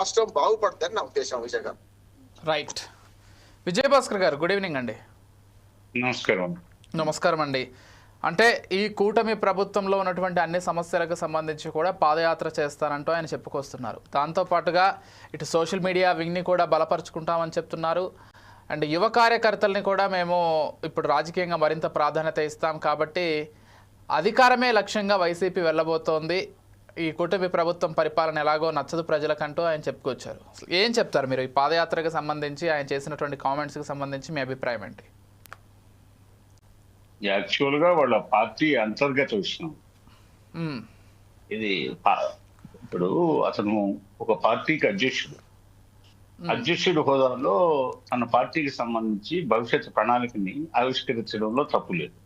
రాష్ట్రం బాగుపడుతుందని నా ఉద్దేశం. విజయ్ గారు. రైట్. విజయభాస్కర్ గారు, గుడ్ ఈవినింగ్ అండి. నమస్కారం. నమస్కారం అండి. అంటే ఈ కూటమి ప్రభుత్వంలో ఉన్నటువంటి అన్ని సమస్యలకు సంబంధించి కూడా పాదయాత్ర చేస్తానంటూ ఆయన చెప్పుకొస్తున్నారు. దాంతోపాటుగా ఇటు సోషల్ మీడియా వింగ్ని కూడా బలపరుచుకుంటామని చెప్తున్నారు. అండ్ యువ కార్యకర్తల్ని కూడా మేము ఇప్పుడు రాజకీయంగా మరింత ప్రాధాన్యత ఇస్తాం కాబట్టి అధికారమే లక్ష్యంగా వైసీపీ వెళ్ళబోతోంది, ఈ కూటమి ప్రభుత్వం పరిపాలన ఎలాగో నచ్చదు ప్రజలకంటూ ఆయన చెప్పుకొచ్చారు. ఏం చెప్తారు మీరు ఈ పాదయాత్రకు సంబంధించి, ఆయన చేసినటువంటి కామెంట్స్కి సంబంధించి మీ అభిప్రాయం ఏంటి? యాక్చువల్ గా వాళ్ళ పార్టీ అంతర్గత విషయం ఇది. ఇప్పుడు అతను ఒక పార్టీకి అధ్యక్షుడు హోదాలో తన పార్టీకి సంబంధించి భవిష్యత్ ప్రణాళికని ఆవిష్కరించడంలో తప్పు లేదు.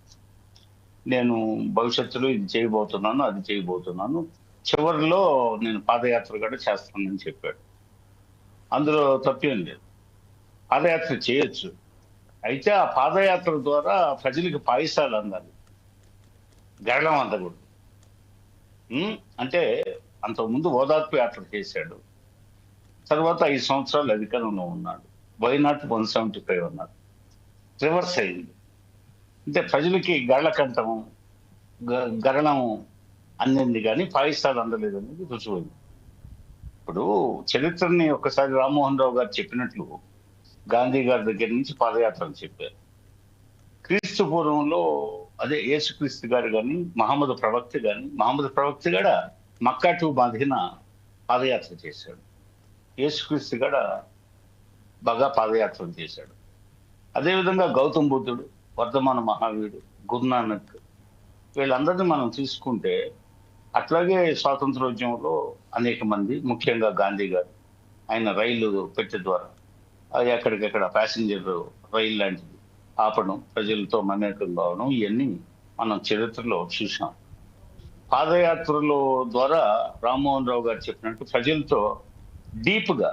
నేను భవిష్యత్తులో ఇది చేయబోతున్నాను, అది చేయబోతున్నాను, చివరిలో నేను పాదయాత్ర కూడా చేస్తానని చెప్పాడు. అందులో తప్పేం లేదు, పాదయాత్ర చేయొచ్చు. అయితే ఆ పాదయాత్ర ద్వారా ప్రజలకు పాయసాలు అందాలి, గరళం అందకూడదు. అంటే అంతకుముందు ఓదార్పు యాత్ర చేశాడు, తర్వాత 5 సంవత్సరాలు అధికారంలో ఉన్నాడు. వై నాట్ 175 అన్నారు, రివర్స్ అయింది. అంటే ప్రజలకి గరళకంఠం గరళం అందింది కానీ పాయసాలు అందలేదు అనేది రుజువైంది. ఇప్పుడు చరిత్రని ఒకసారి రామ్మోహన్ రావు గారు చెప్పినట్లు గాంధీ గారి దగ్గర నుంచి పాదయాత్రలు చెప్పారు. క్రీస్తు పూర్వంలో అదే యేసుక్రీస్తు గారు కానీ మహమ్మద్ ప్రవక్త కూడా మక్కా టు మదీనా పాదయాత్ర చేశాడు. యేసుక్రీస్తు కూడా బాగా పాదయాత్ర చేశాడు. అదేవిధంగా గౌతమ్ బుద్ధుడు, వర్ధమాన మహావీరుడు, గురునానక్, వీళ్ళందరినీ మనం తీసుకుంటే అట్లాగే స్వాతంత్రోద్యమంలో అనేక మంది, ముఖ్యంగా గాంధీ గారు, ఆయన రైలు పెట్టె ద్వారా అది ఎక్కడికెక్కడ ప్యాసింజర్ రైలు లాంటిది ఆపడం, ప్రజలతో మమేకం కావడం, ఇవన్నీ మనం చరిత్రలో చూసాం. పాదయాత్రల ద్వారా రామ్మోహన్ రావు గారు చెప్పినట్టు ప్రజలతో డీప్గా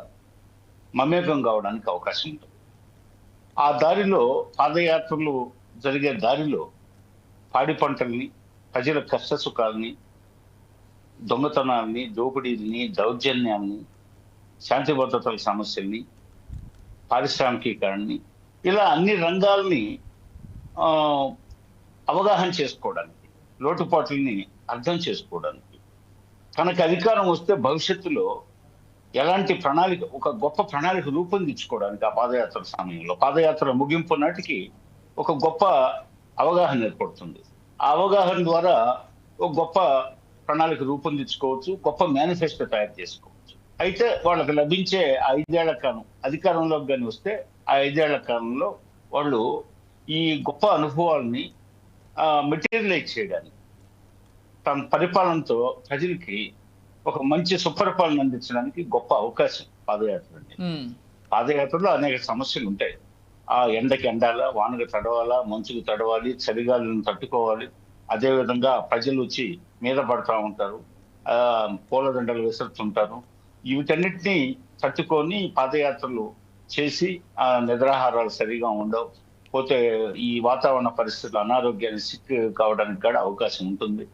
మమేకం కావడానికి అవకాశం ఉంటుంది. ఆ దారిలో పాదయాత్రలు జరిగే దారిలో పాడి పంటల్ని, ప్రజల కష్ట సుఖాలని, దొంగతనాల్ని, దోపిడీల్ని, దౌర్జన్యాన్ని, శాంతి భద్రతల సమస్యల్ని, పారిశ్రామికీకరణని, ఇలా అన్ని రంగాల్ని అవగాహన చేసుకోవడానికి, లోటుపాట్లని అర్థం చేసుకోవడానికి, తనకు అధికారం వస్తే భవిష్యత్తులో ఎలాంటి ప్రణాళిక, ఒక గొప్ప ప్రణాళిక రూపొందించుకోవడానికి ఆ పాదయాత్ర సమయంలో, పాదయాత్ర ముగింపు నాటికి ఒక గొప్ప అవగాహన ఏర్పడుతుంది. ఆ అవగాహన ద్వారా ఒక గొప్ప ప్రణాళిక రూపొందించుకోవచ్చు, గొప్ప మేనిఫెస్టో తయారు చేసుకోవచ్చు. అయితే వాళ్ళకి లభించే 5 ఏళ్ల కాలం, అధికారంలోకి కానీ వస్తే ఆ 5 ఏళ్ల కాలంలో వాళ్ళు ఈ గొప్ప అనుభవాల్ని మెటీరియలైజ్ చేయడానికి, తన పరిపాలనతో ప్రజలకి ఒక మంచి సుపరిపాలన అందించడానికి గొప్ప అవకాశం పాదయాత్ర అండి. పాదయాత్రలో అనేక సమస్యలు ఉంటాయి. ఆ ఎండకి ఎండాలా, వానకు తడవాలా, మంచుకు తడవాలి, చలిగాలను తట్టుకోవాలి. అదేవిధంగా ప్రజలు వచ్చి మీద పడతా ఉంటారు, పూలదండలు విసురుతుంటారు. వీటన్నిటినీ తట్టుకొని పాదయాత్రలు చేసి నిద్రాహారాలు సరిగా ఉండవు, పోతే ఈ వాతావరణ పరిస్థితులు అనారోగ్యాన్ని సిక్ కావడానికి కూడా అవకాశం ఉంటుంది.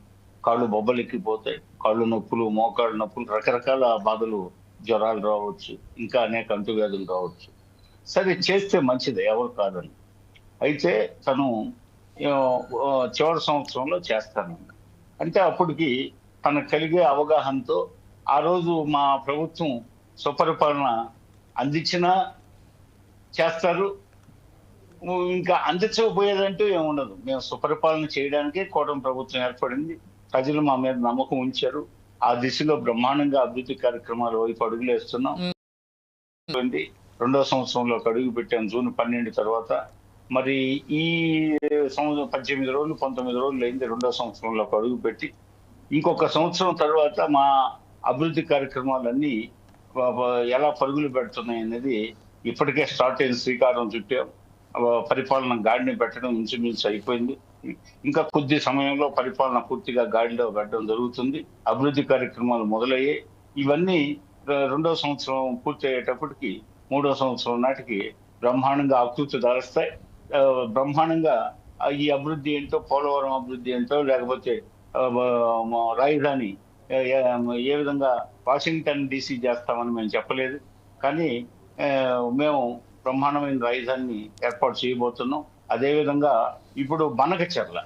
కాళ్ళు బొబ్బలెక్కిపోతాయి, కాళ్ళు నొప్పులు, మోకాళ్ళు నొప్పులు, రకరకాల బాధలు, జ్వరాలు రావచ్చు, ఇంకా అనేక అంటువ్యాధులు రావచ్చు. సరే, చేస్తే మంచిది, ఎవరు కాదని. అయితే తను చివరి సంవత్సరంలో చేస్తానన్న అంటే అప్పటికి తనకు కలిగే అవగాహనతో ఆ రోజు మా ప్రభుత్వం సుపరిపాలన అందించినా చేస్తారు, ఇంకా అందించకపోయేదంటూ ఏముండదు. మేము సుపరిపాలన చేయడానికే కూటమి ప్రభుత్వం ఏర్పడింది, ప్రజలు మా మీద నమ్మకం ఉంచారు, ఆ దిశలో బ్రహ్మాండంగా అభివృద్ధి కార్యక్రమాల వైపు అడుగులు వేస్తున్నాం. 2వ సంవత్సరంలో అడుగు పెట్టాం జూన్ 12 తర్వాత. మరి ఈ సంవత్సరం 18 రోజులు 19 రోజులు అయింది 2వ సంవత్సరంలో అడుగు పెట్టి. ఇంకొక సంవత్సరం తర్వాత మా అభివృద్ధి కార్యక్రమాలన్నీ ఎలా పరుగులు పెడుతున్నాయి అనేది ఇప్పటికే స్టార్ట్ అయిన శ్రీకారం చుట్టాం. పరిపాలన గాడిని పెట్టడం ఇంచుమించు అయిపోయింది. ఇంకా కొద్ది సమయంలో పరిపాలన పూర్తిగా గాడిలో పెట్టడం జరుగుతుంది. అభివృద్ధి కార్యక్రమాలు మొదలయ్యాయి. ఇవన్నీ 2వ సంవత్సరం పూర్తి అయ్యేటప్పటికి 3వ సంవత్సరం నాటికి బ్రహ్మాండంగా ఆకృతి దాలుస్తాయి. బ్రహ్మాండంగా ఈ అభివృద్ధి ఏంటో, పోలవరం అభివృద్ధి ఏంటో, లేకపోతే రాజధాని ఏ విధంగా వాషింగ్టన్ DC చేస్తామని మేము చెప్పలేదు. కానీ మేము బ్రహ్మాండమైన రాజధానిని ఏర్పాటు చేయబోతున్నాం. అదేవిధంగా ఇప్పుడు బనకచెర్ల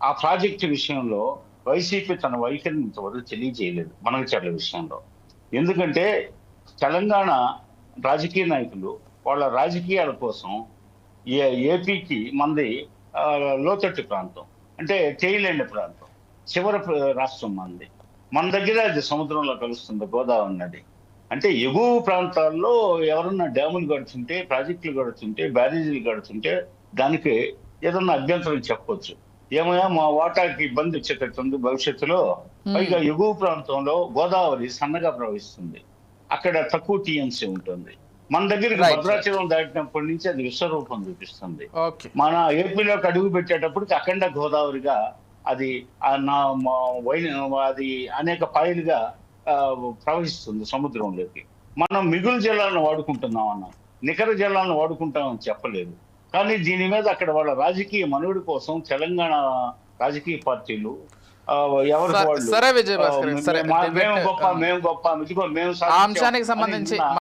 ఆ ప్రాజెక్టు విషయంలో వైసీపీ తన వైఖరిని ఇంతవరకు తెలియజేయలేదు బనకచెర్ల విషయంలో. ఎందుకంటే తెలంగాణ రాజకీయ నాయకులు వాళ్ళ రాజకీయాల కోసం ఏపీకి మంది లోతట్టు ప్రాంతం, అంటే టెయిల్ ప్రాంతం, చివరి రాష్ట్రం మంది. మన దగ్గర అది సముద్రంలో కలుస్తుంది గోదావరి నది. అంటే ఎగువ ప్రాంతాల్లో ఎవరన్నా డ్యాములు కడుతుంటే, ప్రాజెక్టులు కడుతుంటే, బ్యారేజీలు కడుతుంటే దానికి ఏదన్నా అభ్యంతరం చెప్పొచ్చు. ఏమయ్యా మా వాటాకి ఇబ్బంది వచ్చేటట్టుంది భవిష్యత్తులో. పైగా ఎగువ ప్రాంతంలో గోదావరి సన్నగా ప్రవహిస్తుంది, అక్కడ తక్కువ టీఎంసీ ఉంటుంది. మన దగ్గరికి భద్రాచలం దాటినప్పటి నుంచి అది విశ్వరూపం చూపిస్తుంది. మన ఏపీలోకి అడుగు పెట్టేటప్పటికి అఖండ గోదావరిగా అది అది అనేక పాయలుగా ప్రవహిస్తుంది సముద్రంలోకి. మనం మిగులు జలాలను వాడుకుంటున్నాం అన్నాం, నికర జలాలను వాడుకుంటామని చెప్పలేదు. కానీ దీని మీద అక్కడ వాళ్ళ రాజకీయ మనుగడ కోసం తెలంగాణ రాజకీయ పార్టీలు ఎవరు సరే విజయభాస్కర్, మేము గొప్ప ఇదిగో మేము అంశానికి సంబంధించి